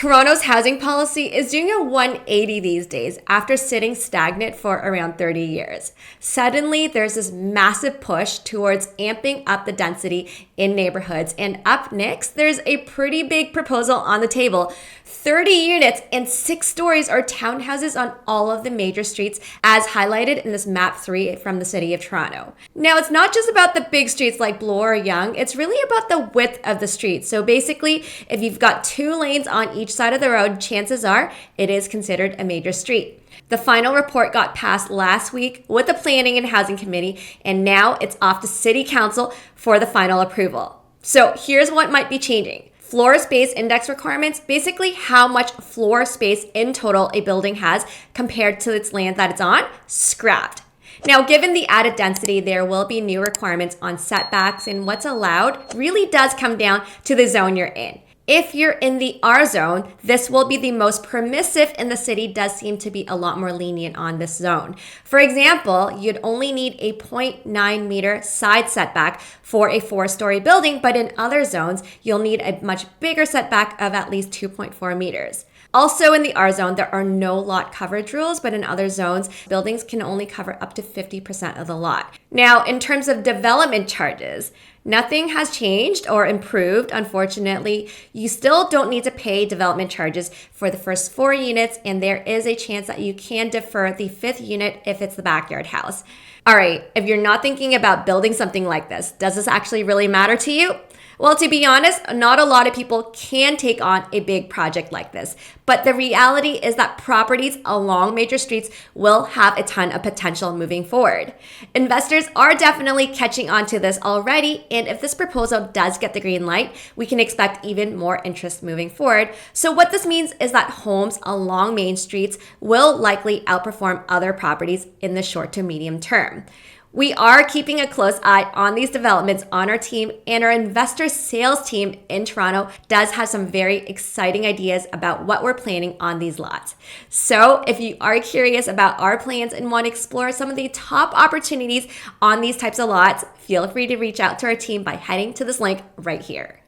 Toronto's housing policy is doing a 180 these days after sitting stagnant for around 30 years. Suddenly, there's this massive push towards amping up the density in neighborhoods. And up next, there's a pretty big proposal on the table. 30 units and 6 stories or townhouses on all of the major streets, as highlighted in this map 3 from the city of Toronto. Now, it's not just about the big streets like Bloor or Yonge, it's really about the width of the street. So basically, if you've got 2 lanes on each side of the road, chances are it is considered a major street. The final report got passed last week with the Planning and Housing Committee, and now it's off to City Council for the final approval. So here's what might be changing. Floor space index requirements, basically how much floor space in total a building has compared to its land that it's on, scrapped. Now, given the added density, there will be new requirements on setbacks, and what's allowed really does come down to the zone you're in. If you're in the R zone, this will be the most permissive, and the city does seem to be a lot more lenient on this zone. For example, you'd only need a 0.9 meter side setback for a 4-story building, but in other zones, you'll need a much bigger setback of at least 2.4 meters. Also in the R zone, there are no lot coverage rules, but in other zones, buildings can only cover up to 50% of the lot. Now, in terms of development charges, nothing has changed or improved, unfortunately. You still don't need to pay development charges for the first 4 units, and there is a chance that you can defer the 5th unit if it's the backyard house. All right, if you're not thinking about building something like this, does this actually really matter to you? Well, to be honest, not a lot of people can take on a big project like this. But the reality is that properties along major streets will have a ton of potential moving forward. Investors are definitely catching on to this already, and if this proposal does get the green light, we can expect even more interest moving forward. So what this means is that homes along main streets will likely outperform other properties in the short to medium term. We are keeping a close eye on these developments on our team, and our investor sales team in Toronto does have some very exciting ideas about what we're planning on these lots. So if you are curious about our plans and want to explore some of the top opportunities on these types of lots, feel free to reach out to our team by heading to this link right here.